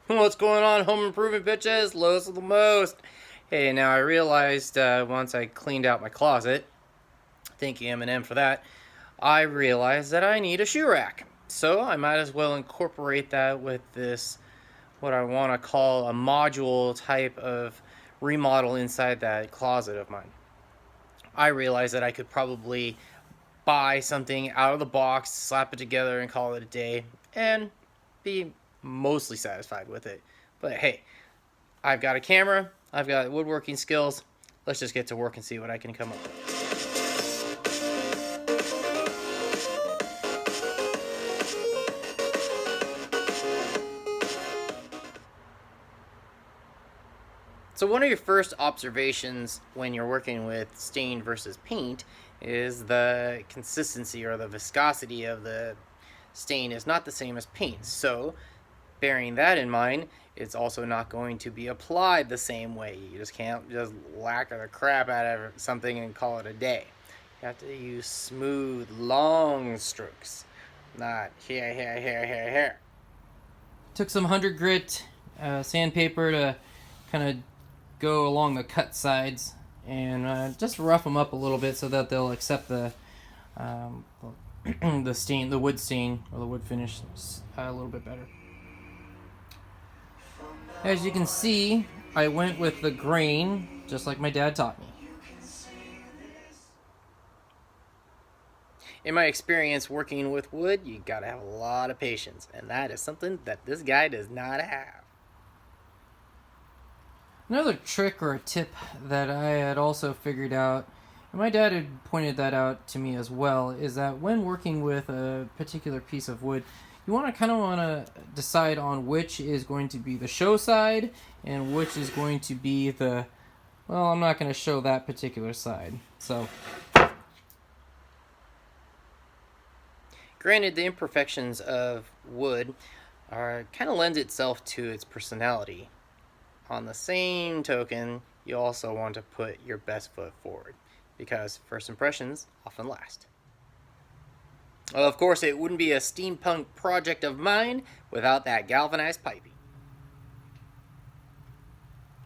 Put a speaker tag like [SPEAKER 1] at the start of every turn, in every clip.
[SPEAKER 1] What's going on, home improvement bitches? Lowest of the most. Hey, now I realized once I cleaned out my closet, thank you Eminem for that, I realized that I need a shoe rack. So I might as well incorporate that with this, what I want to call a module type of remodel inside that closet of mine. I realized that I could probably buy something out of the box, slap it together, and call it a day, and be mostly satisfied with it. But hey, I've got a camera, I've got woodworking skills. Let's just get to work and see what I can come up with. So one of your first observations when you're working with stain versus paint is the consistency or the viscosity of the stain is not the same as paint. So bearing that in mind, it's also not going to be applied the same way. You just can't just lacquer the crap out of something and call it a day. You have to use smooth, long strokes, not here. Took some 100 grit sandpaper to kind of go along the cut sides and just rough them up a little bit so that they'll accept um, the stain, the wood stain or the wood finish a little bit better. As you can see, I went with the grain just like my dad taught me. In my experience working with wood, you gotta have a lot of patience, and that is something that this guy does not have. Another trick or a tip that I had also figured out, and my dad had pointed that out to me as well, is that when working with a particular piece of wood, you want to decide on which is going to be the show side and which is going to be the, well, I'm not going to show that particular side. So, granted, the imperfections of wood are kind of lends itself to its personality. On the same token, you also want to put your best foot forward because first impressions often last. Well, of course, it wouldn't be a steampunk project of mine without that galvanized piping.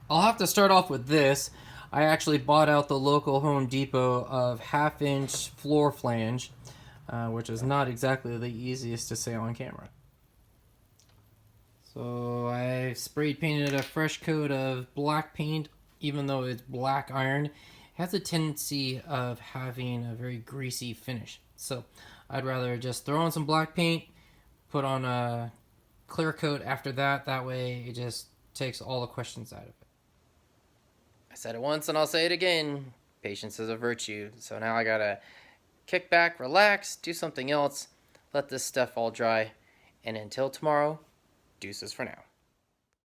[SPEAKER 1] I'll have to start off with this. I actually bought out the local Home Depot of half-inch floor flange, which is not exactly the easiest to say on camera. So I sprayed painted a fresh coat of black paint, even though it's black iron. It has a tendency of having a very greasy finish. So I'd rather just throw on some black paint, put on a clear coat after that. That way it just takes all the questions out of it. I said it once and I'll say it again. Patience is a virtue. So now I gotta kick back, relax, do something else, let this stuff all dry. And until tomorrow, deuces for now.